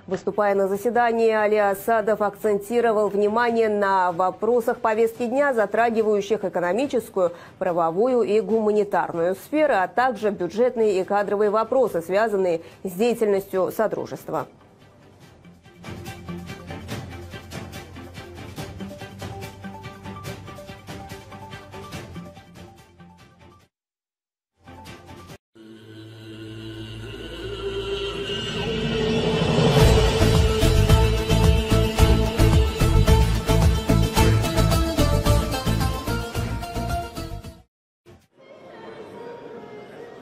Выступая на заседании, Али Асадов акцентировал внимание на вопросах повестки дня, затрагивающих экономическую, правовую и гуманитарную сферы, а также бюджетные и кадровые вопросы, связанные с деятельностью Содружества.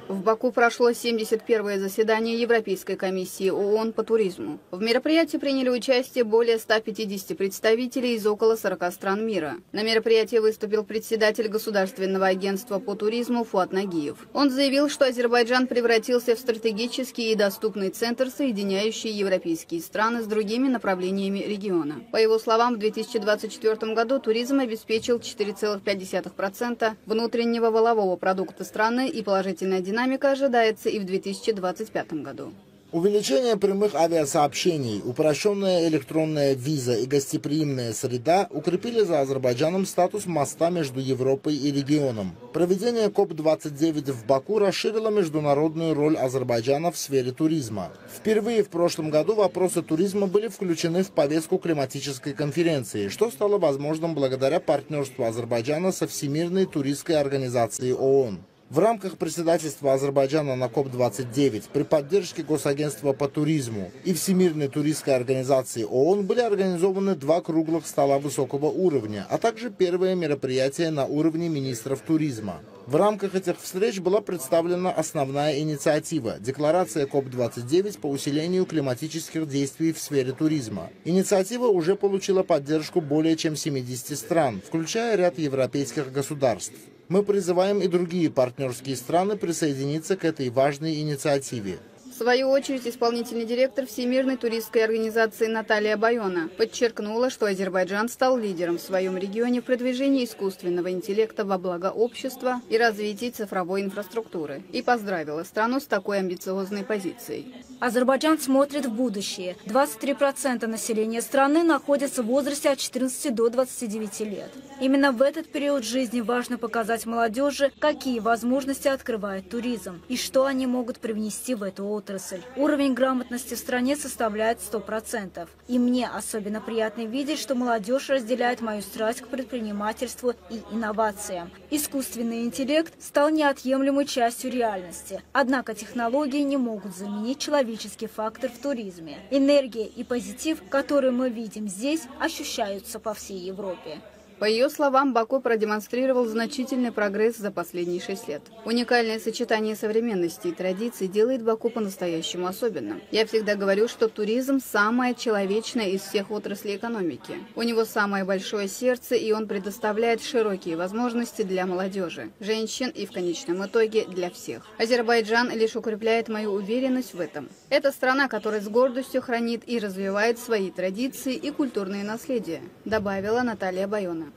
В Баку прошло 71-е заседание Европейской комиссии ООН по туризму. В мероприятии приняли участие более 150 представителей из около 40 стран мира. На мероприятии выступил председатель Государственного агентства по туризму Фуат Нагиев. Он заявил, что Азербайджан превратился в стратегический и доступный центр, соединяющий европейские страны с другими направлениями региона. По его словам, в 2024 году туризм обеспечил 4,5% внутреннего валового продукта страны, и положительная динамика ожидается и в 2025 году. Увеличение прямых авиасообщений, упрощенная электронная виза и гостеприимная среда укрепили за Азербайджаном статус моста между Европой и регионом. Проведение КОП-29 в Баку расширило международную роль Азербайджана в сфере туризма. Впервые в прошлом году вопросы туризма были включены в повестку климатической конференции, что стало возможным благодаря партнерству Азербайджана со Всемирной туристской организацией ООН. В рамках председательства Азербайджана на КОП-29 при поддержке Госагентства по туризму и Всемирной туристской организации ООН были организованы 2 круглых стола высокого уровня, а также первое мероприятие на уровне министров туризма. В рамках этих встреч была представлена основная инициатива – Декларация КОП-29 по усилению климатических действий в сфере туризма. Инициатива уже получила поддержку более чем 70 стран, включая ряд европейских государств. Мы призываем и другие партнерские страны присоединиться к этой важной инициативе. В свою очередь, исполнительный директор Всемирной туристской организации Наталья Байона подчеркнула, что Азербайджан стал лидером в своем регионе в продвижении искусственного интеллекта во благо общества и развитии цифровой инфраструктуры, и поздравила страну с такой амбициозной позицией. Азербайджан смотрит в будущее. 23% населения страны находятся в возрасте от 14 до 29 лет. Именно в этот период жизни важно показать молодежи, какие возможности открывает туризм и что они могут привнести в эту отрасль. Уровень грамотности в стране составляет 100%. И мне особенно приятно видеть, что молодежь разделяет мою страсть к предпринимательству и инновациям. Искусственный интеллект стал неотъемлемой частью реальности. Однако технологии не могут заменить человеческий фактор в туризме. Энергия и позитив, которые мы видим здесь, ощущаются по всей Европе. По ее словам, Баку продемонстрировал значительный прогресс за последние 6 лет. Уникальное сочетание современности и традиций делает Баку по-настоящему особенным. Я всегда говорю, что туризм – самое человечное из всех отраслей экономики. У него самое большое сердце, и он предоставляет широкие возможности для молодежи, женщин и, в конечном итоге, для всех. Азербайджан лишь укрепляет мою уверенность в этом. Это страна, которая с гордостью хранит и развивает свои традиции и культурное наследие, добавила Наталья Байона.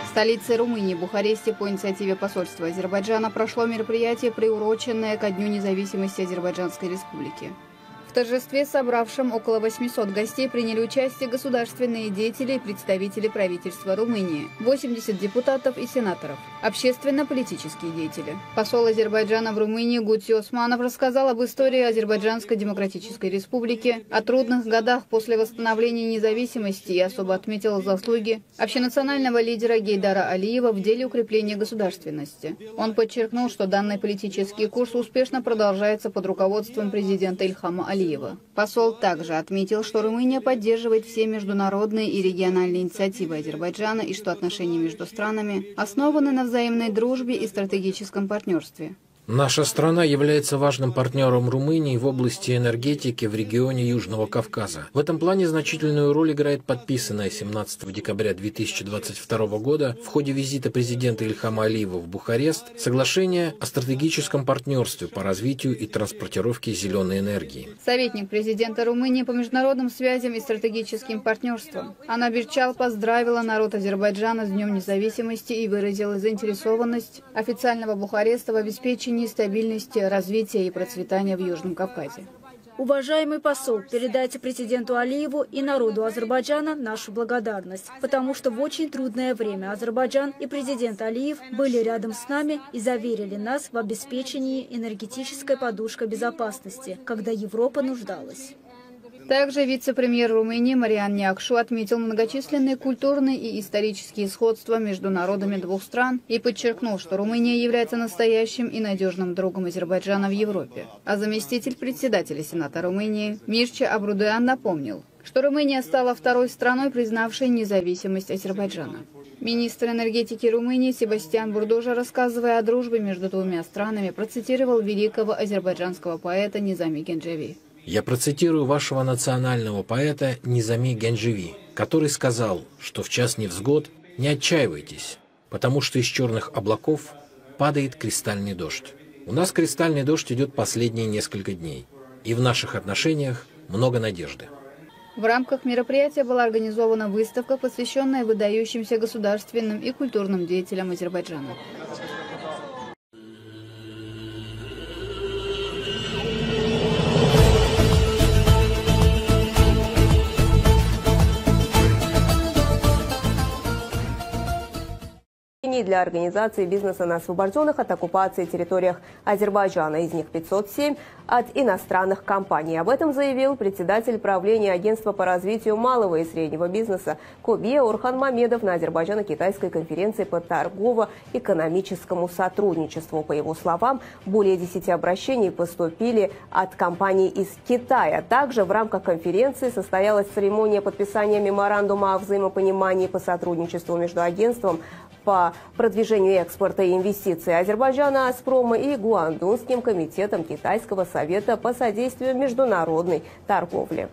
В столице Румынии, Бухаресте, по инициативе посольства Азербайджана прошло мероприятие, приуроченное ко Дню независимости Азербайджанской Республики. В торжестве, собравшем около 800 гостей, приняли участие государственные деятели и представители правительства Румынии, 80 депутатов и сенаторов, общественно-политические деятели. Посол Азербайджана в Румынии Гути Османов рассказал об истории Азербайджанской Демократической Республики, о трудных годах после восстановления независимости и особо отметил заслуги общенационального лидера Гейдара Алиева в деле укрепления государственности. Он подчеркнул, что данный политический курс успешно продолжается под руководством президента Ильхама Алиева. Посол также отметил, что Румыния поддерживает все международные и региональные инициативы Азербайджана и что отношения между странами основаны на взаимной дружбе и стратегическом партнерстве. Наша страна является важным партнером Румынии в области энергетики в регионе Южного Кавказа. В этом плане значительную роль играет подписанное 17 декабря 2022 года в ходе визита президента Ильхама Алиева в Бухарест соглашение о стратегическом партнерстве по развитию и транспортировке зеленой энергии. Советник президента Румынии по международным связям и стратегическим партнерствам Анна Бирчал поздравила народ Азербайджана с Днем независимости и выразила заинтересованность официального Бухареста в обеспечении стабильности, развития и процветания в Южном Кавказе. Уважаемый посол, передайте президенту Алиеву и народу Азербайджана нашу благодарность, потому что в очень трудное время Азербайджан и президент Алиев были рядом с нами и заверили нас в обеспечении энергетической подушкой безопасности, когда Европа нуждалась. Также вице-премьер Румынии Мариан Някшу отметил многочисленные культурные и исторические сходства между народами двух стран и подчеркнул, что Румыния является настоящим и надежным другом Азербайджана в Европе. А заместитель председателя Сената Румынии Мирча Абрудеан напомнил, что Румыния стала второй страной, признавшей независимость Азербайджана. Министр энергетики Румынии Себастьян Бурдожа, рассказывая о дружбе между двумя странами, процитировал великого азербайджанского поэта Низами Генджеви. Я процитирую вашего национального поэта Низами Генджеви, который сказал, что в час невзгод не отчаивайтесь, потому что из черных облаков падает кристальный дождь. У нас кристальный дождь идет последние несколько дней, и в наших отношениях много надежды. В рамках мероприятия была организована выставка, посвященная выдающимся государственным и культурным деятелям Азербайджана. Для организации бизнеса на освобожденных от оккупации территориях Азербайджана. Из них 507 от иностранных компаний. Об этом заявил председатель правления Агентства по развитию малого и среднего бизнеса Кобия Орхан Мамедов на Азербайджано-китайской конференции по торгово-экономическому сотрудничеству. По его словам, более 10 обращений поступили от компаний из Китая. Также в рамках конференции состоялась церемония подписания меморандума о взаимопонимании по сотрудничеству между агентством по продвижению экспорта и инвестиций Азербайджана Азпрома и Гуандунским комитетом Китайского совета по содействию международной торговле.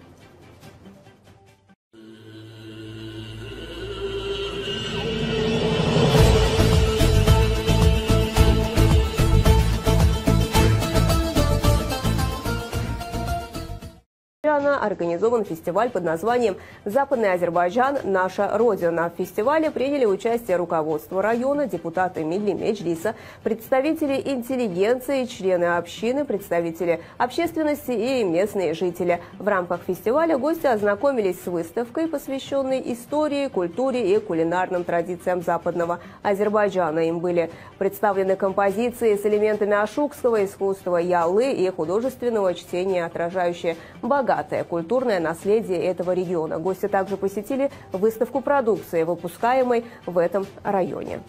Организован фестиваль под названием «Западный Азербайджан. Наша Родина». В фестивале приняли участие руководство района, депутаты Милли Меджлиса, представители интеллигенции, члены общины, представители общественности и местные жители. В рамках фестиваля гости ознакомились с выставкой, посвященной истории, культуре и кулинарным традициям западного Азербайджана. Им были представлены композиции с элементами ашукского искусства, ялы и художественного чтения, отражающие богатое культурное наследие этого региона. Гости также посетили выставку продукции, выпускаемой в этом районе.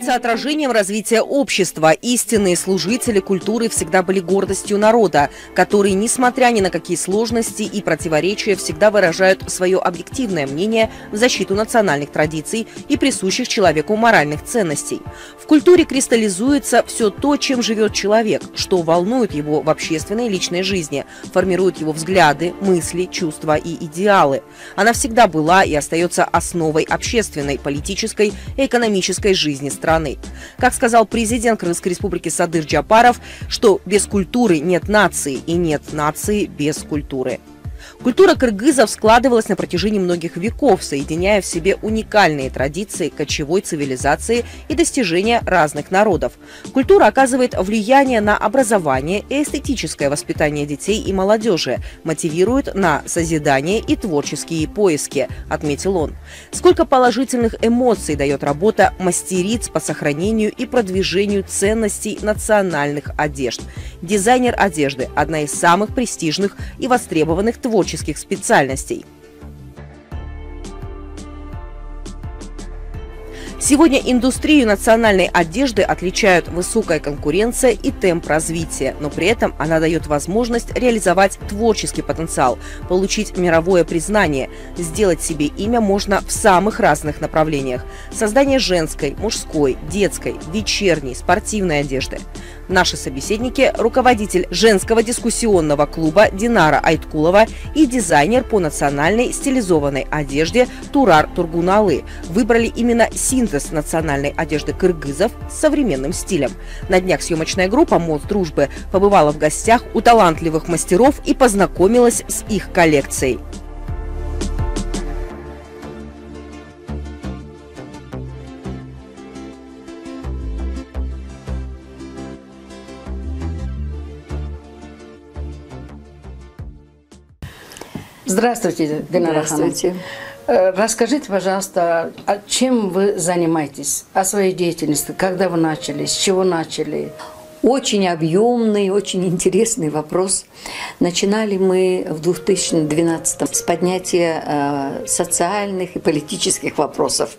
является отражением развития общества. Истинные служители культуры всегда были гордостью народа, которые, несмотря ни на какие сложности и противоречия, всегда выражают свое объективное мнение в защиту национальных традиций и присущих человеку моральных ценностей. В культуре кристаллизуется все то, чем живет человек, что волнует его в общественной и личной жизни, формирует его взгляды, мысли, чувства и идеалы. Она всегда была и остается основой общественной, политической и экономической жизни страны. Как сказал президент Крымской республики Садыр Джапаров, что без культуры нет нации и нет нации без культуры. Культура кыргызов складывалась на протяжении многих веков, соединяя в себе уникальные традиции кочевой цивилизации и достижения разных народов. Культура оказывает влияние на образование и эстетическое воспитание детей и молодежи, мотивирует на созидание и творческие поиски, отметил он. Сколько положительных эмоций дает работа мастериц по сохранению и продвижению ценностей национальных одежд. Дизайнер одежды – одна из самых престижных и востребованных творческих специальностей. Сегодня индустрию национальной одежды отличают высокая конкуренция и темп развития, но при этом она дает возможность реализовать творческий потенциал, получить мировое признание. Сделать себе имя можно в самых разных направлениях. Создание женской, мужской, детской, вечерней, спортивной одежды. Наши собеседники – руководитель женского дискуссионного клуба Динара Айткулова и дизайнер по национальной стилизованной одежде Турар Тургуналы. Выбрали именно синтез национальной одежды кыргызов с современным стилем. На днях съемочная группа «Мост дружбы» побывала в гостях у талантливых мастеров и познакомилась с их коллекцией. Здравствуйте, Динара Ханым. Здравствуйте. Расскажите, пожалуйста, чем вы занимаетесь, о своей деятельности, когда вы начали, с чего начали? Очень объемный, очень интересный вопрос. Начинали мы в 2012 с поднятия социальных и политических вопросов,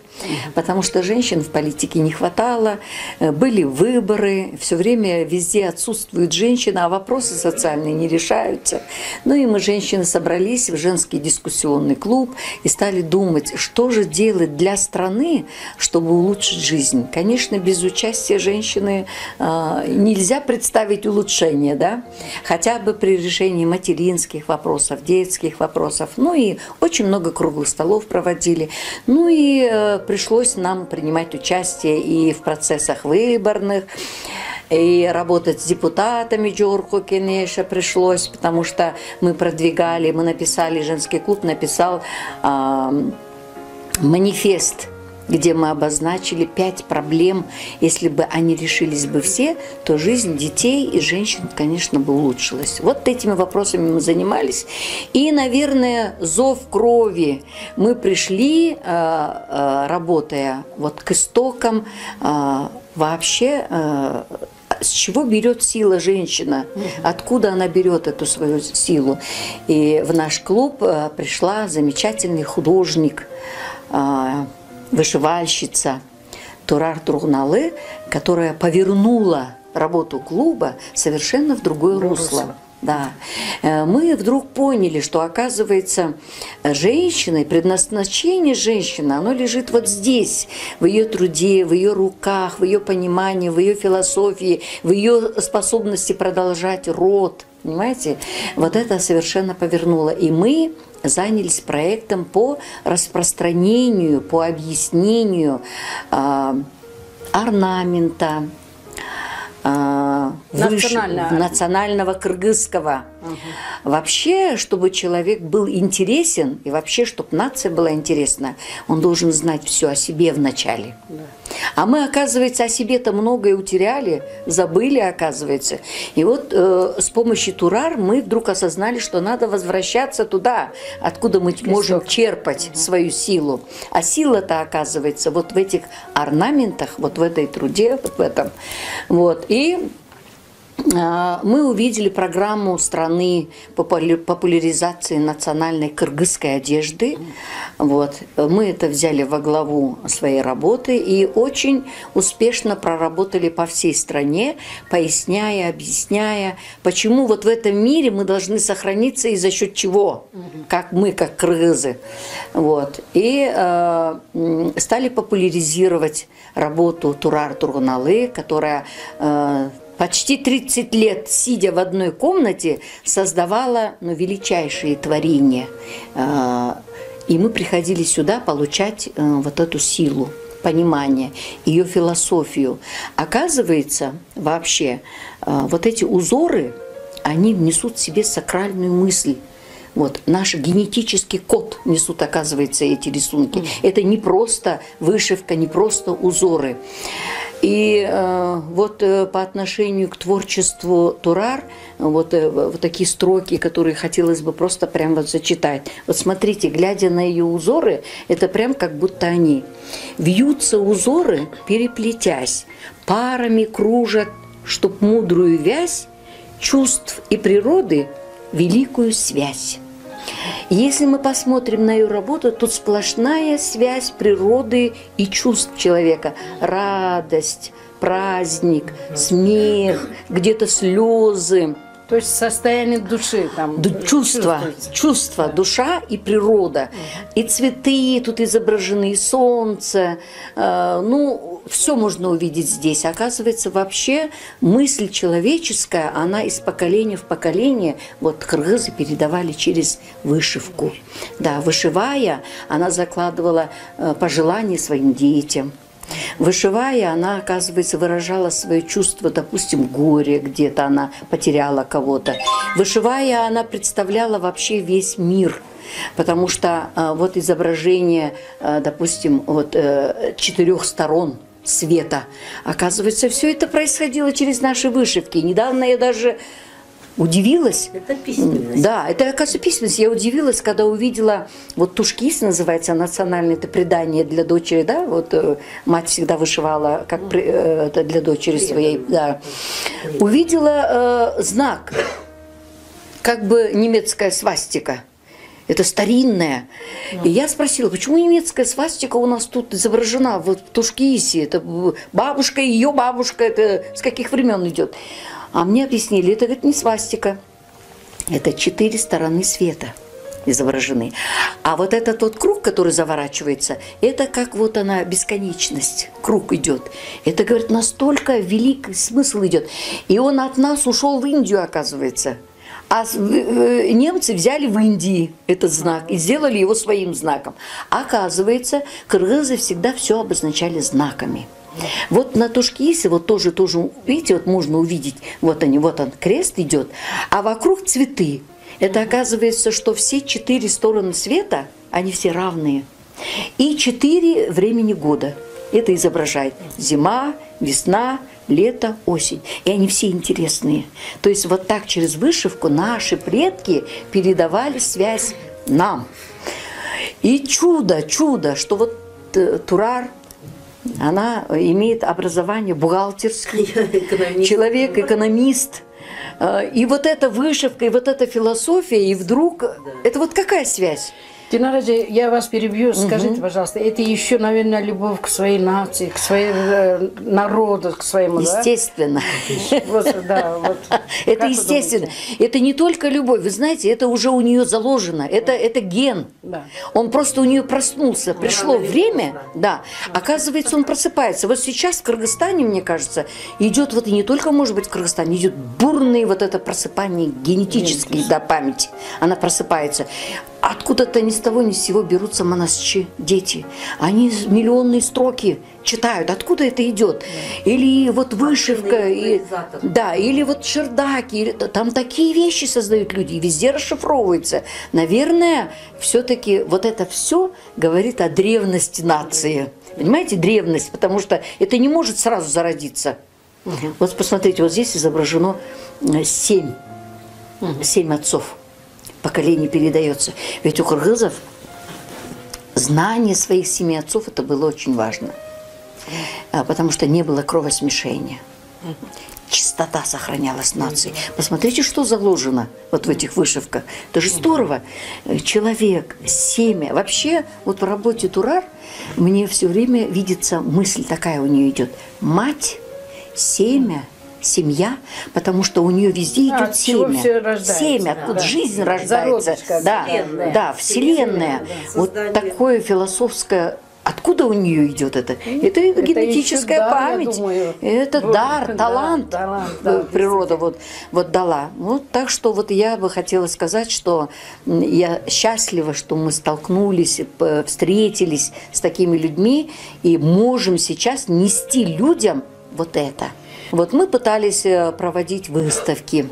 потому что женщин в политике не хватало, были выборы, все время везде отсутствует женщина, а вопросы социальные не решаются. Ну и мы, женщины, собрались в женский дискуссионный клуб и стали думать, что же делать для страны, чтобы улучшить жизнь. Конечно, без участия женщины нельзя представить улучшение, да? Хотя бы при решении материнских вопросов, детских вопросов. Ну и очень много круглых столов проводили. Ну и пришлось нам принимать участие и в процессах выборных, и работать с депутатами Джорку Кенеша пришлось, потому что мы продвигали, мы написали, женский клуб написал манифест, где мы обозначили 5 проблем. Если бы они решились бы все, то жизнь детей и женщин, конечно, бы улучшилась. Вот этими вопросами мы занимались. И, наверное, зов крови. Мы пришли, работая вот к истокам, вообще, с чего берет сила женщина, откуда она берет эту свою силу. И в наш клуб пришла замечательный художник, вышивальщица Турар Тургуналы, которая повернула работу клуба совершенно в другое русло. Да. Мы вдруг поняли, что, оказывается, женщина, предназначение женщины, оно лежит вот здесь, в ее труде, в ее руках, в ее понимании, в ее философии, в ее способности продолжать род. Понимаете? Вот это совершенно повернуло. И мы занялись проектом по распространению, по объяснению орнамента, национального кыргызского. Вообще, чтобы человек был интересен, и вообще, чтобы нация была интересна, он должен знать все о себе вначале. А мы, оказывается, о себе-то многое утеряли, забыли, оказывается. И вот с помощью Турар мы вдруг осознали, что надо возвращаться туда, откуда мы можем черпать свою силу. А сила-то, оказывается, вот в этих орнаментах, вот в этой труде, вот в этом. Вот. И мы увидели программу страны популяризации национальной кыргызской одежды. Вот. Мы это взяли во главу своей работы и очень успешно проработали по всей стране, поясняя, объясняя, почему вот в этом мире мы должны сохраниться и за счет чего, как мы, как кыргызы. Вот. И стали популяризировать работу Турар Тургуналы, которая почти 30 лет, сидя в одной комнате, создавала величайшие творения. И мы приходили сюда получать вот эту силу, понимание, ее философию. Оказывается, вообще, вот эти узоры, они несут в себе сакральную мысль. Вот, наш генетический код несут, оказывается, эти рисунки. Это не просто вышивка, не просто узоры. И вот по отношению к творчеству Турар, вот такие строки, которые хотелось бы просто прям вот зачитать. Вот смотрите, глядя на ее узоры, это прям как будто они. Вьются узоры, переплетясь, парами кружат, чтоб мудрую вязь чувств и природы великую связь. Если мы посмотрим на ее работу, тут сплошная связь природы и чувств человека. Радость, праздник, смех, где-то слезы. То есть состояние души там. Чувства, душа и природа. И цветы тут изображены, и солнце. Все можно увидеть здесь. Оказывается, вообще мысль человеческая, она из поколения в поколение, вот кыргызы передавали через вышивку. Да, вышивая, она закладывала пожелания своим детям. Вышивая, она, оказывается, выражала свои чувства, допустим, горе, где-то она потеряла кого-то. Вышивая, она представляла вообще весь мир. Потому что вот изображение, допустим, вот 4 сторон света. Оказывается, все это происходило через наши вышивки. Недавно я даже удивилась. Это письменность. Да, это, оказывается, письменность. Я удивилась, когда увидела, вот тушкис называется, национальное это предание для дочери, да, вот мать всегда вышивала как это для дочери своей, да. Увидела знак, как бы немецкая свастика. Это старинная. И я спросила, почему немецкая свастика у нас тут изображена в тушкисе? Это бабушка, ее бабушка, это с каких времен идет? А мне объяснили, это, говорит, не свастика. Это 4 стороны света изображены. А вот этот вот круг, который заворачивается, это как вот она, бесконечность. Круг идет. Это, говорит, настолько великий смысл идет. И он от нас ушел в Индию, оказывается. А немцы взяли в Индии этот знак и сделали его своим знаком. Оказывается, кыргызы всегда все обозначали знаками. Вот на тушкисе вот тоже, видите, вот можно увидеть, вот он, крест идет, а вокруг цветы. Это оказывается, что все 4 стороны света, они все равные. И 4 времени года. Это изображает зима, весна, лето, осень. И они все интересные. То есть вот так через вышивку наши предки передавали связь нам. И чудо, что вот Турар, она имеет образование бухгалтерское, человек, экономист. И вот эта вышивка, и вот эта философия, и вдруг... Это вот какая связь? Динара, я вас перебью, скажите, пожалуйста, это еще, наверное, любовь к своей нации, к своему народу, к своему, естественно. Да? Это естественно. Это не только любовь, вы знаете, это уже у нее заложено, это ген. Он просто у нее проснулся, пришло время, да, оказывается, он просыпается. Вот сейчас в Кыргызстане, мне кажется, идет, вот и не только, может быть, в Кыргызстане, идет бурное вот это просыпание генетической памяти. Она просыпается. Откуда-то ни с того ни с сего берутся монасчи, дети. Они миллионные строки читают. Откуда это идет? Или вот вышивка, или вот чердаки. Там такие вещи создают люди, и везде расшифровываются. Наверное, все-таки вот это все говорит о древности нации. Понимаете, древность, потому что это не может сразу зародиться. Вот посмотрите, вот здесь изображено 7 отцов. Поколение передается. Ведь у кыргызов знание своих 7 отцов это было очень важно, потому что не было кровосмешения. Чистота сохранялась нации. Посмотрите, что заложено вот в этих вышивках. Это же здорово. Человек, семя. Вообще, вот в работе Турар мне все время видится мысль такая у нее идет. Мать, семя, семья, потому что у нее везде идет семя. Семя, откуда жизнь рождается. Да, вселенная. Да, вселенная. Да. Вот такое философское. Откуда у нее идет это? Это генетическая память. Это дар, талант. Природа вот дала. Вот, так что вот я бы хотела сказать, что я счастлива, что мы столкнулись, встретились с такими людьми и можем сейчас нести людям вот это. Вот мы пытались проводить выставки,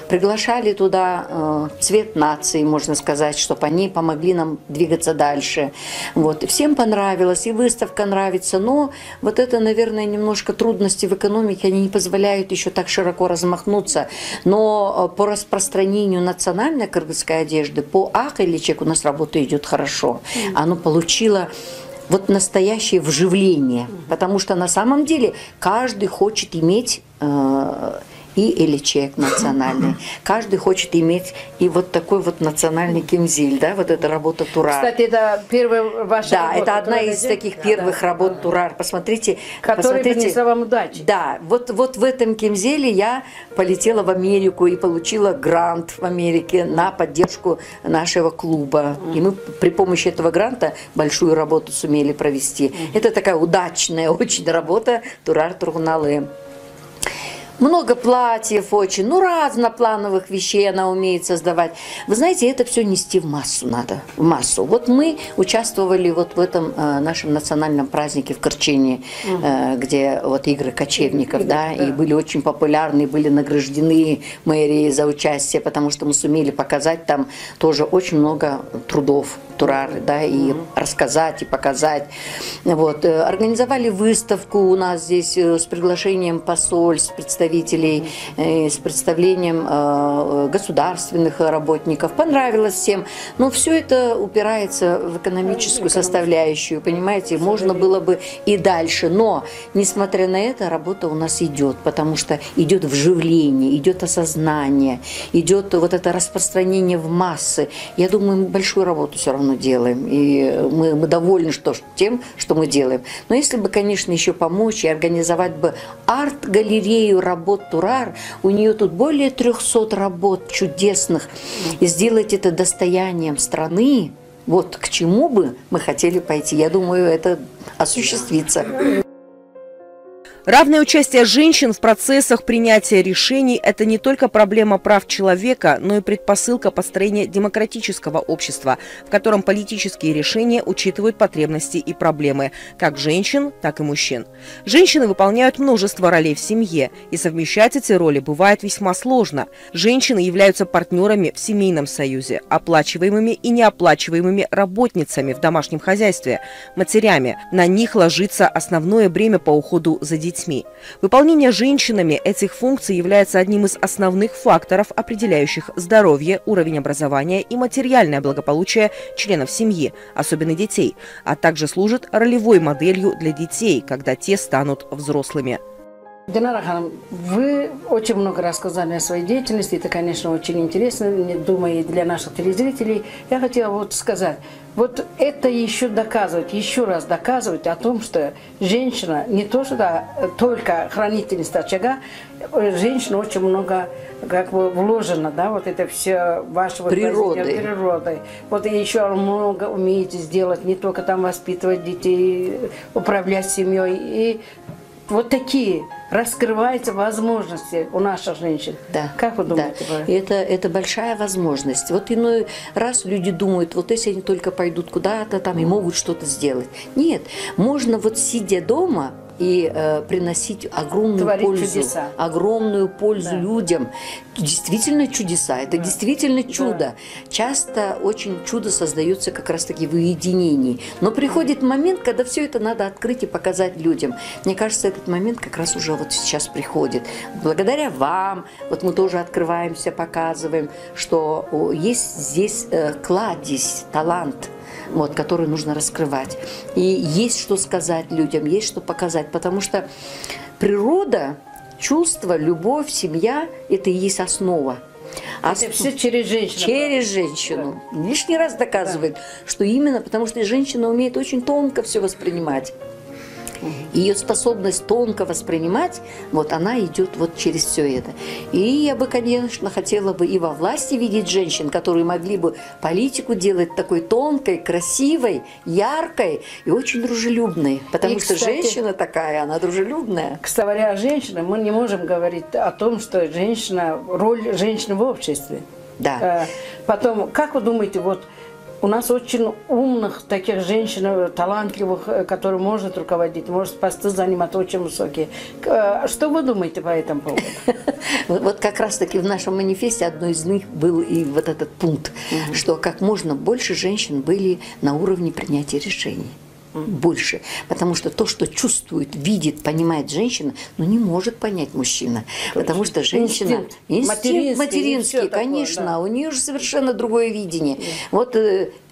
приглашали туда цвет нации, можно сказать, чтобы они помогли нам двигаться дальше. Вот. Всем понравилось, и выставка нравится, но вот это, наверное, немножко трудности в экономике, они не позволяют еще так широко размахнуться. Но по распространению национальной кыргызской одежды, по Ак-Иличек у нас работа идет хорошо. Оно получило вот настоящее вживление, потому что на самом деле каждый хочет иметь и эличек национальный, каждый хочет иметь и вот такой вот национальный кимзиль, да, вот эта работа Турар. Кстати, это первая ваша работа. Да, это одна из таких первых работ Турар. Посмотрите, которая принесла вам удачу. Да, вот в этом кимзеле я полетела в Америку и получила грант в Америке на поддержку нашего клуба. И мы при помощи этого гранта большую работу сумели провести. Это такая удачная очень работа Турар Тургуналы. Много платьев очень, ну разноплановых вещей она умеет создавать. Вы знаете, это все нести в массу надо, в массу. Вот мы участвовали вот в этом нашем национальном празднике в Корчине, где вот игры кочевников, да, и были очень популярны, были награждены мэрией за участие, потому что мы сумели показать там тоже очень много трудов Турары, да, и рассказать, и показать. Вот. Организовали выставку у нас здесь с приглашением посольств, представителей, с представлением государственных работников. Понравилось всем. Но все это упирается в экономическую составляющую, понимаете, можно было бы и дальше. Но, несмотря на это, работа у нас идет, потому что идет вживление, идет осознание, идет вот это распространение в массы. Я думаю, мы большую работу все равно делаем, и мы довольны тем, что мы делаем. Но если бы, конечно, еще помочь и организовать бы арт-галерею работ Турар, у нее тут более 300 работ чудесных, и сделать это достоянием страны, вот к чему бы мы хотели пойти. Я думаю, это осуществится. Равное участие женщин в процессах принятия решений – это не только проблема прав человека, но и предпосылка построения демократического общества, в котором политические решения учитывают потребности и проблемы как женщин, так и мужчин. Женщины выполняют множество ролей в семье, и совмещать эти роли бывает весьма сложно. Женщины являются партнерами в семейном союзе, оплачиваемыми и неоплачиваемыми работницами в домашнем хозяйстве, матерями. На них ложится основное бремя по уходу за детьми. Выполнение женщинами этих функций является одним из основных факторов, определяющих здоровье, уровень образования и материальное благополучие членов семьи, особенно детей, а также служит ролевой моделью для детей, когда те станут взрослыми. Динара Ханым, вы очень много рассказали о своей деятельности. Это, конечно, очень интересно, думаю, и для наших телезрителей. Я хотела вот сказать, вот это еще доказывать, еще раз доказывать о том, что женщина не то, что только хранительница очага, женщина очень много как бы вложено, да, вот это все ваше природой. Вот и еще много умеете сделать, не только там воспитывать детей, управлять семьей. И вот такие раскрываются возможности у наших женщин. Да. Как вы думаете? Да. Это большая возможность. Вот иной раз люди думают, вот если они только пойдут куда-то там и могут что-то сделать. Нет, можно вот сидя дома и приносить огромную пользу людям. Действительно чудеса, это действительно чудо. Да. Часто очень чудо создается как раз-таки в уединении. Но приходит момент, когда все это надо открыть и показать людям. Мне кажется, этот момент как раз уже вот сейчас приходит. Благодаря вам, вот мы тоже открываемся, показываем, что есть здесь кладезь, талант, вот, который нужно раскрывать. И есть что сказать людям, есть что показать, потому что природа чувство, любовь, семья – это и есть основа. Это все через женщину. Через женщину. Да. Лишний раз доказывает, что именно потому, что женщина умеет очень тонко все воспринимать. Ее способность тонко воспринимать, вот она идет вот через все это. И я бы, конечно, хотела бы и во власти видеть женщин, которые могли бы политику делать такой тонкой, красивой, яркой и очень дружелюбной. Потому что женщина такая, она дружелюбная. Кстати говоря, о женщинах, мы не можем говорить о том, что женщина, роль женщины в обществе. Да. Потом, как вы думаете, вот у нас очень умных таких женщин, талантливых, которые может руководить, может посты занимать очень высокие. Что вы думаете по этому поводу? Вот как раз-таки в нашем манифесте одной из них был и вот этот пункт, что как можно больше женщин были на уровне принятия решений. Больше. Потому что то, что чувствует, видит, понимает женщина, но не может понять мужчина. Потому что женщина... Инстинкт материнский, конечно. Такое, да. У нее же совершенно другое видение. Вот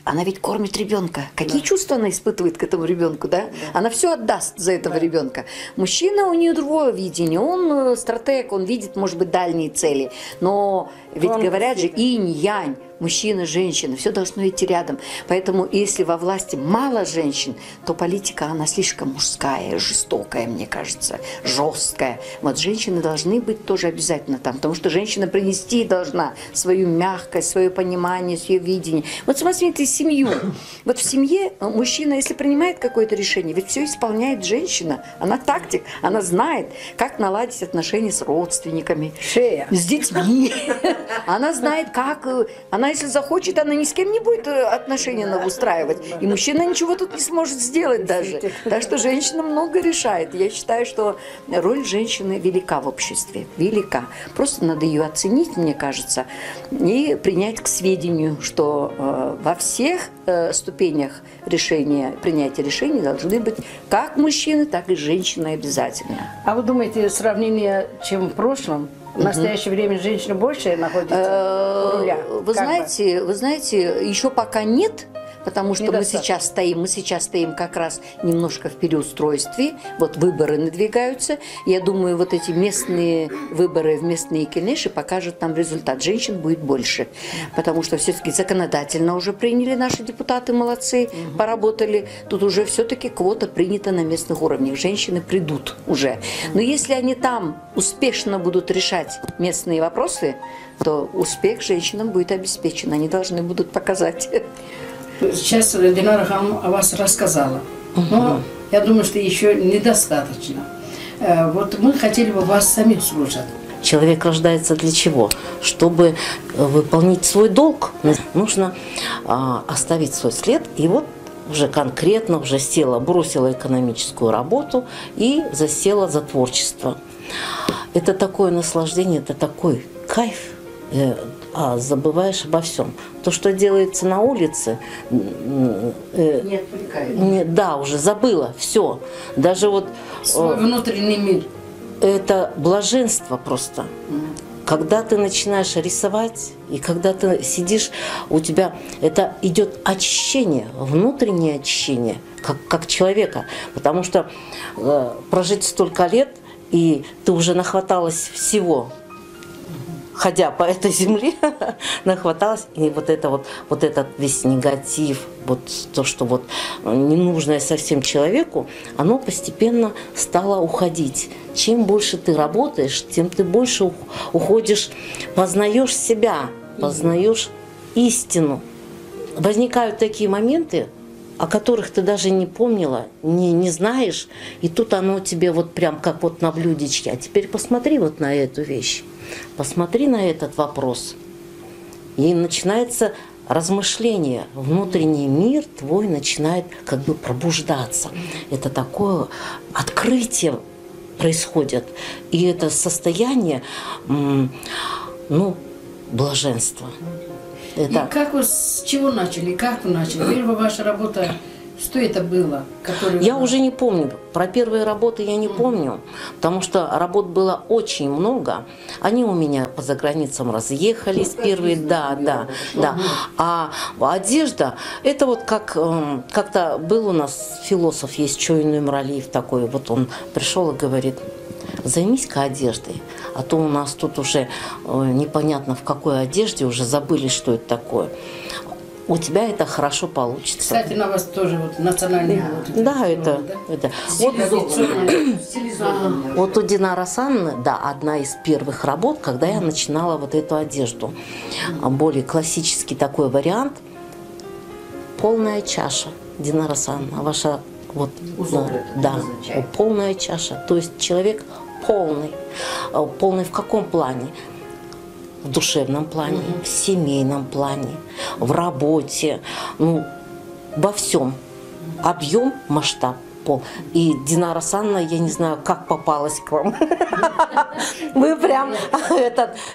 она ведь кормит ребенка. Какие чувства она испытывает к этому ребенку, да? Она все отдаст за этого ребенка. Мужчина, у нее другое видение. Он стратег, он видит, может быть, дальние цели. Но ведь говорят же инь-янь. Мужчина, женщина, все должно идти рядом. Поэтому, если во власти мало женщин, то политика, она слишком мужская, жестокая, мне кажется, жесткая. Вот женщины должны быть тоже обязательно там, потому что женщина принести должна свою мягкость, свое понимание, свое видение. Вот смотрите, семью. Вот в семье мужчина, если принимает какое-то решение, ведь все исполняет женщина. Она тактик, она знает, как наладить отношения с родственниками, с детьми. Она знает, как... Она, если захочет, она ни с кем не будет отношения устраивать. И мужчина ничего тут не сможет сделать даже. Так что женщина много решает. Я считаю, что роль женщины велика в обществе. Велика. Просто надо ее оценить, мне кажется, и принять к сведению, что во всех ступенях принятия решений должны быть как мужчины, так и женщины обязательно. А вы думаете, сравнение, чем в прошлом? В настоящее время женщины больше находятся у руля? Вы знаете, еще пока нет, потому что мы сейчас стоим как раз немножко в переустройстве. Вот выборы надвигаются. Я думаю, вот эти местные выборы в местные кенеши покажут нам результат. Женщин будет больше, потому что все-таки законодательно уже приняли наши депутаты, молодцы, поработали. Тут уже все-таки квота принята на местных уровнях. Женщины придут уже. Но если они там успешно будут решать местные вопросы, то успех женщинам будет обеспечен. Они должны будут показать. Сейчас Динара Ханым о вас рассказала, но я думаю, что еще недостаточно. Вот мы хотели бы вас самих слушать. Человек рождается для чего? Чтобы выполнить свой долг, нужно оставить свой след. И вот уже конкретно бросила экономическую работу и засела за творчество. Это такое наслаждение, это такой кайф. Забываешь обо всем. То, что делается на улице, не отвлекает. Да, уже забыла, все. Даже вот свой внутренний мир. Это блаженство просто. Когда ты начинаешь рисовать, и когда ты сидишь, у тебя это идет очищение, внутреннее очищение, как человека. Потому что прожить столько лет, и ты уже нахваталась всего, ходя по этой земле, нахваталась, и вот этот весь негатив, вот то, что вот ненужное совсем человеку, оно постепенно стало уходить. Чем больше ты работаешь, тем ты больше уходишь, познаешь себя, познаешь истину. Возникают такие моменты, о которых ты даже не помнила, не знаешь, и тут оно тебе вот прям как вот на блюдечке. А теперь посмотри вот на эту вещь. Посмотри на этот вопрос. И начинается размышление. Внутренний мир твой начинает как бы пробуждаться. Это такое открытие происходит. И это состояние, блаженства. И как вы, с чего начали? Как вы начали? Первая ваша работа, что это было? Я уже не помню. Про первые работы я не помню, потому что работ было очень много. Они у меня по заграницам разъехались первые, да. А одежда, это вот как-то был у нас философ, есть Чойный Мралиев такой, вот он пришел и говорит: займись-ка одеждой. А то у нас тут уже непонятно в какой одежде, уже забыли, что это такое. У тебя это хорошо получится. Кстати, на вас тоже вот национальный год. Да, это. Вот у Динары Асановны, да, одна из первых работ, когда я начинала вот эту одежду. Более классический такой вариант. Полная чаша. Динара Асановна, ваша вот, да, полная чаша. То есть человек полный. Полный в каком плане? В душевном плане, в семейном плане, в работе, ну, во всем. Объем, масштаб, пол. И Динара Асановна, я не знаю, как попалась к вам. Мы прям,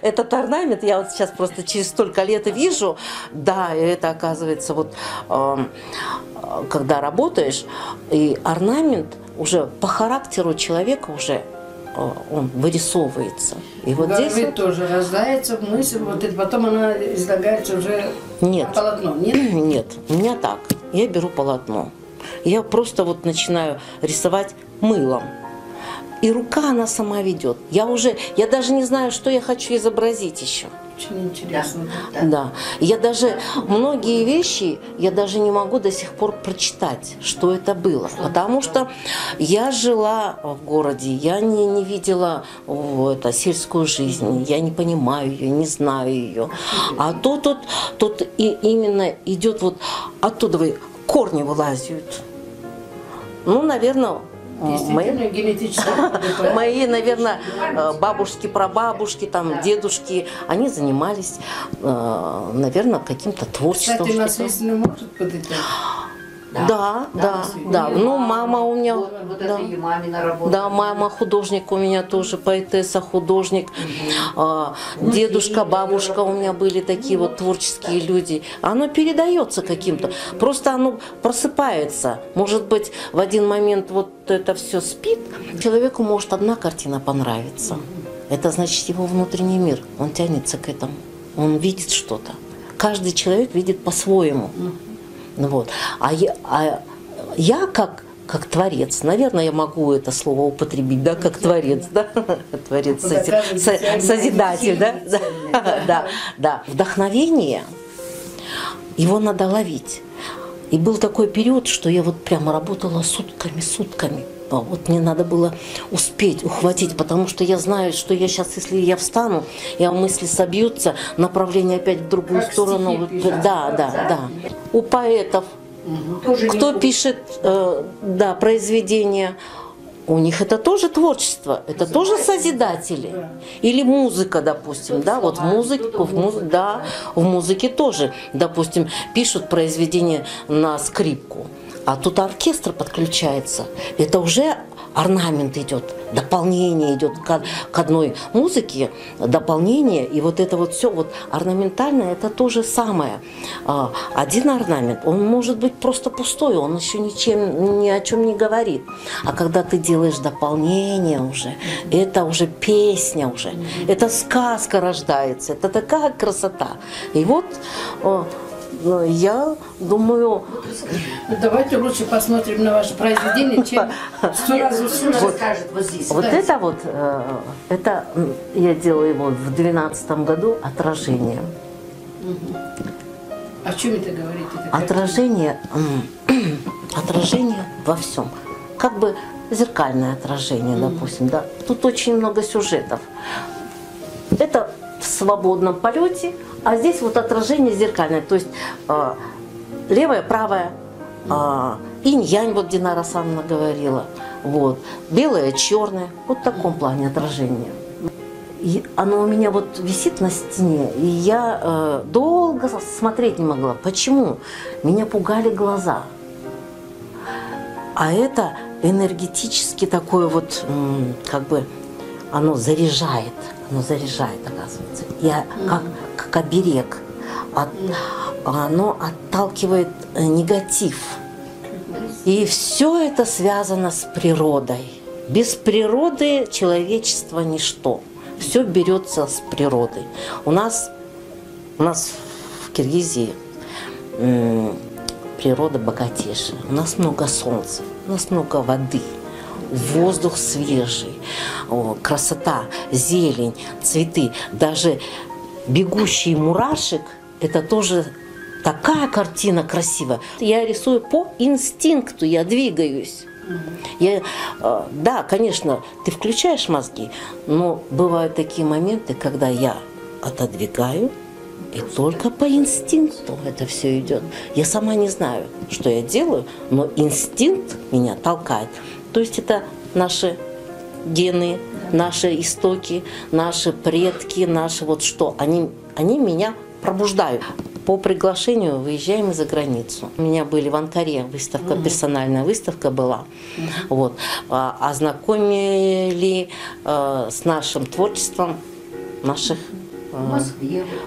этот орнамент, я вот сейчас просто через столько лет вижу, да, это оказывается вот, когда работаешь, и орнамент уже по характеру человека уже он вырисовывается. И вот здесь вот тоже рождается мысль, вот это потом она излагается уже на полотно. Нет? Нет, у меня так. Я беру полотно. Я просто вот начинаю рисовать мылом. И рука она сама ведет. Я даже не знаю, что я хочу изобразить еще. Очень интересно. Да. Я даже многие вещи, я даже не могу до сих пор прочитать, что это было. Потому что я жила в городе, я не видела сельскую жизнь, я не понимаю ее, не знаю ее. А тут и именно идет вот оттуда корни вылазят. Ну, наверное, мои, наверное, бабушки, прабабушки, там, дедушки, они занимались, наверное, каким-то творчеством. Кстати, наследственно может подойти? Да. Ну, мама у меня... Вот это ее мамина работа. Да, мама художник у меня тоже, поэтесса, художник. Дедушка, бабушка у меня были такие вот творческие люди. Оно передается каким-то. Просто оно просыпается. Может быть, в один момент вот это все спит. Человеку может одна картина понравиться. Это значит его внутренний мир. Он тянется к этому. Он видит что-то. Каждый человек видит по-своему. Вот. А я как творец, наверное, я могу это слово употребить, да, как творец, да, творец, созидатель, да. Вдохновение, его надо ловить. И был такой период, что я вот прямо работала сутками. Вот мне надо было успеть, ухватить, потому что я знаю, что я сейчас, если я встану, я мысли собьются, направление опять в другую сторону. Да. У поэтов, кто пишет произведения, у них это тоже творчество, это тоже созидатели. Или музыка, допустим, да, вот в музыке тоже, допустим, пишут произведения на скрипку. А тут оркестр подключается. Это уже орнамент идет, дополнение идет к одной музыке, дополнение. И вот это вот все вот орнаментальное, это то же самое. Один орнамент, он может быть просто пустой, он еще ни о чем не говорит. А когда ты делаешь дополнение уже, это уже песня уже, это сказка рождается, это такая красота. И вот... я думаю... Давайте лучше посмотрим на ваше произведение, чем 100 раз расскажет вот здесь. Вот это вот, это я делала его в 2012 году, отражение. О чем это говорит? Отражение во всем. Как бы зеркальное отражение, допустим, да. Тут очень много сюжетов. Это в свободном полете, а здесь вот отражение зеркальное, то есть левое, правое, инь-янь, вот Динара Асановна говорила, вот, белое, черное, вот в таком плане отражение. И оно у меня вот висит на стене, и я долго смотреть не могла. Почему? Меня пугали глаза. А это энергетически такое вот, как бы, оно заряжает, оказывается. Я как оберег. Оно отталкивает негатив. И все это связано с природой. Без природы человечество ничто. Все берется с природы. У нас в Киргизии природа богатейшая. У нас много солнца, у нас много воды. воздух свежий, красота, зелень, цветы. Даже бегущий мурашек – это тоже такая картина красивая. Я рисую по инстинкту, я двигаюсь. Да, конечно, ты включаешь мозги, но бывают такие моменты, когда я отодвигаю, и только по инстинкту это все идет. Я сама не знаю, что я делаю, но инстинкт меня толкает. То есть это наши гены, наши истоки, наши предки, наши вот что. Они меня пробуждают. По приглашению выезжаем за границу. У меня были в Анкаре выставка, персональная выставка была. Вот. Ознакомили с нашим творчеством наших.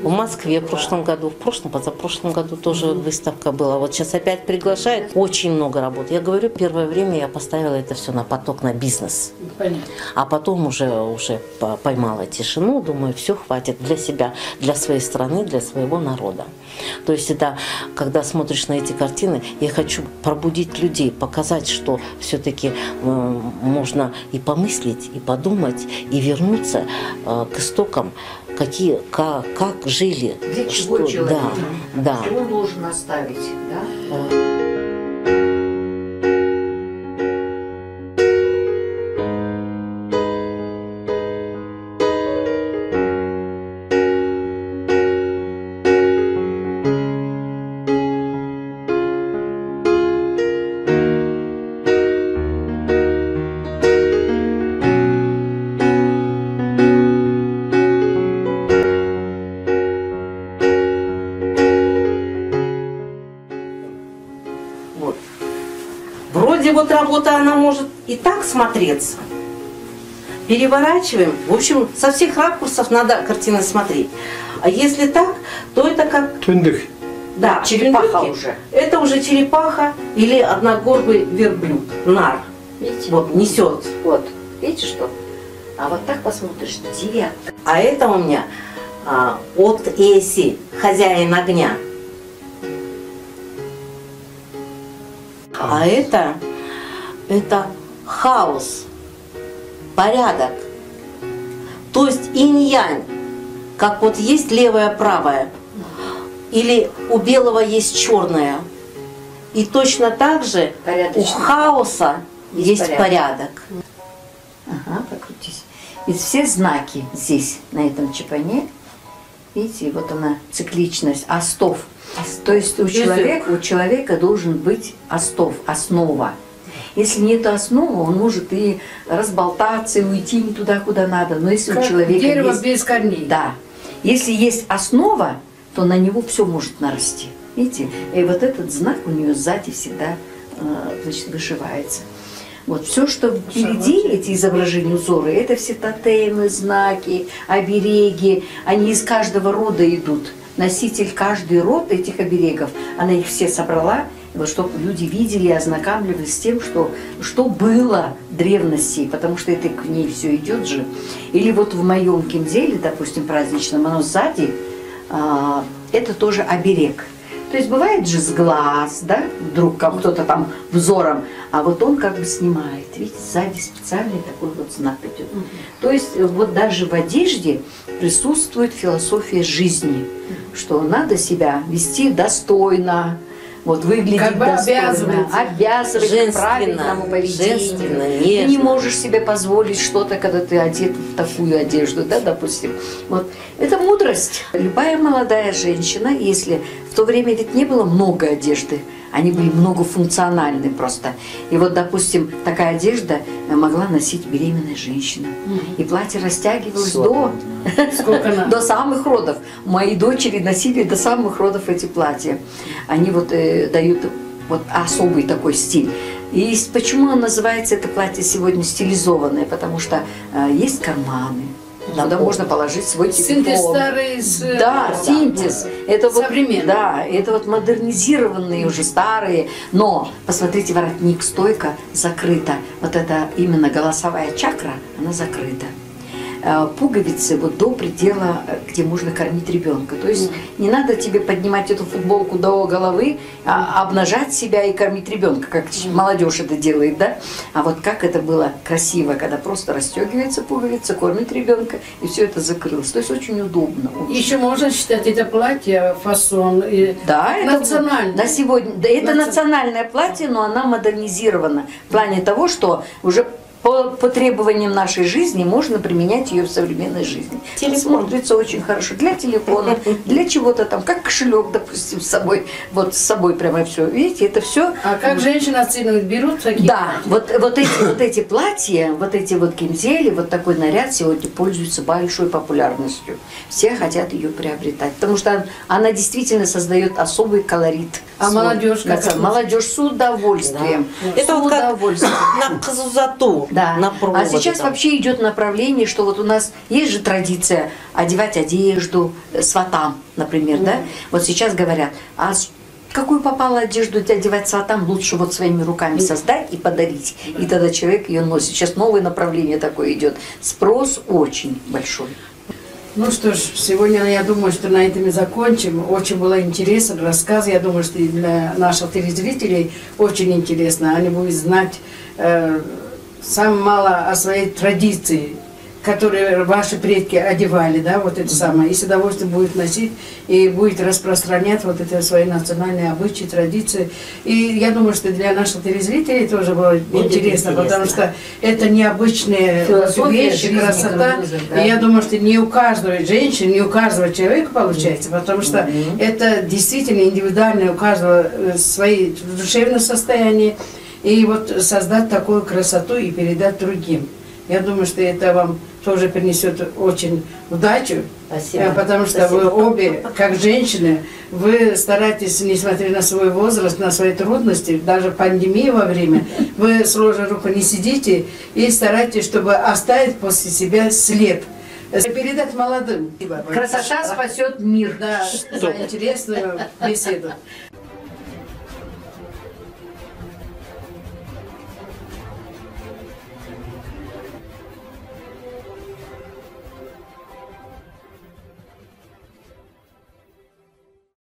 В Москве в прошлом году, позапрошлом году тоже выставка была. Вот сейчас опять приглашают. Очень много работ. Я говорю, первое время я поставила это все на поток, на бизнес. Понятно. А потом уже поймала тишину, думаю, все хватит для себя, для своей страны, для своего народа. То есть это, когда смотришь на эти картины, я хочу пробудить людей, показать, что все-таки можно и помыслить, и подумать, и вернуться к истокам, как жили. Для чего человек? Да. Что он должен оставить, да? Вроде вот работа, она может и так смотреться. Переворачиваем. В общем, со всех ракурсов надо картины смотреть. А если так, то это как... Тундых. Да, черепаха уже. Это уже черепаха или одногорбый верблюд, нар. Видите? Вот, несет. Вот, видите что? А вот так посмотришь, 9. А это у меня от Эси, хозяин огня. А это хаос, порядок. То есть инь-янь, как вот есть левое, правое, или у белого есть черное. И точно так же у хаоса есть порядок. Ага, покрутись. И все знаки здесь, на этом чапане, видите, вот она, цикличность, остов. То есть у человека должен быть остов, основа. Если нет основы, он может и разболтаться, и уйти не туда, куда надо. Но если у человека дерево есть... без корней. Да. Если есть основа, то на него все может нарасти. Видите? И вот этот знак у нее сзади всегда значит, вышивается. Вот все, что впереди, эти изображения, узоры, это все тотемы, знаки, обереги. Они из каждого рода идут. Носитель, каждый род этих оберегов, она их все собрала, вот, чтобы люди видели и ознакомливались с тем, что было в древности, потому что это к ней все идет же. Или вот в моем кинделе, допустим, праздничном, оно сзади, это тоже оберег. То есть бывает же с глаз, да, вдруг кто-то там взором, а вот он как бы снимает. Видите, сзади специальный такой вот знак идет. То есть вот даже в одежде присутствует философия жизни, что надо себя вести достойно, вот выглядеть как бы достойно, обязывать к правильному поведению. Ты не можешь себе позволить что-то, когда ты одет в такую одежду, да, допустим. Вот. Это мудрость. Любая молодая женщина, если в то время ведь не было много одежды, они были многофункциональны просто. И вот, допустим, такая одежда могла носить беременная женщина. И платье растягивалось до самых родов. Мои дочери носили до самых родов эти платья. Они вот дают вот особый такой стиль. И почему называется это платье сегодня стилизованное? Потому что есть карманы. Туда можно положить свой телефон. Синтез старый с... Да, синтез. Это вот, да, это вот модернизированные уже старые. Но, посмотрите, воротник, стойка закрыта. Вот это именно голосовая чакра, она закрыта. пуговицы вот до предела, где можно кормить ребенка. То есть не надо тебе поднимать эту футболку до головы, обнажать себя и кормить ребенка, как молодежь это делает, да? А вот как это было красиво, когда просто расстегивается пуговица, кормит ребенка, и все это закрылось. То есть очень удобно. Еще можно считать это платье, фасон, да, национальное. Это, на сегодня, да, это национальное платье, но она модернизирована в плане того, что уже по требованиям нашей жизни можно применять ее в современной жизни. Смотрится очень хорошо для телефона, для чего-то там, как кошелек, допустим, с собой. Вот с собой прямо все. Видите, это все. А как женщины оценивают, берут такие? Да, вот эти платья, вот эти вот кимзели, вот такой наряд сегодня пользуется большой популярностью. Все хотят ее приобретать, потому что она действительно создает особый колорит. А молодежь как? Молодежь с удовольствием. Да. Это вот как на казузату. Да. На проводе, а сейчас там. вообще идет направление, что вот у нас есть же традиция одевать одежду сватам, например, да? Вот сейчас говорят, а какую попало одежду одевать сватам, лучше вот своими руками создать и подарить. И тогда человек ее носит. Сейчас новое направление такое идет. Спрос очень большой. Ну что ж, сегодня я думаю, что на этом и закончим. Очень было интересно рассказ. Я думаю, что и для наших телезрителей очень интересно. Они будут знать самое мало о своей традиции, которые ваши предки одевали, да, вот это самое. И с удовольствием будет носить и будет распространять вот это свои национальные обычаи, традиции. И я думаю, что для наших телезрителей тоже было интересно, потому что это необычные вещи, красота. Да. И я думаю, что не у каждой женщины, не у каждого человека получается, потому что это действительно индивидуально, у каждого свои душевные состояния. И вот создать такую красоту и передать другим. Я думаю, что это вам тоже принесет очень удачу. Спасибо. Потому что спасибо. Вы обе, как женщины, вы стараетесь, несмотря на свой возраст, на свои трудности, даже пандемии во время, вы сложа руку не сидите и стараетесь, чтобы оставить после себя след. Передать молодым. Красота спасет мир. Да, за интересную беседу.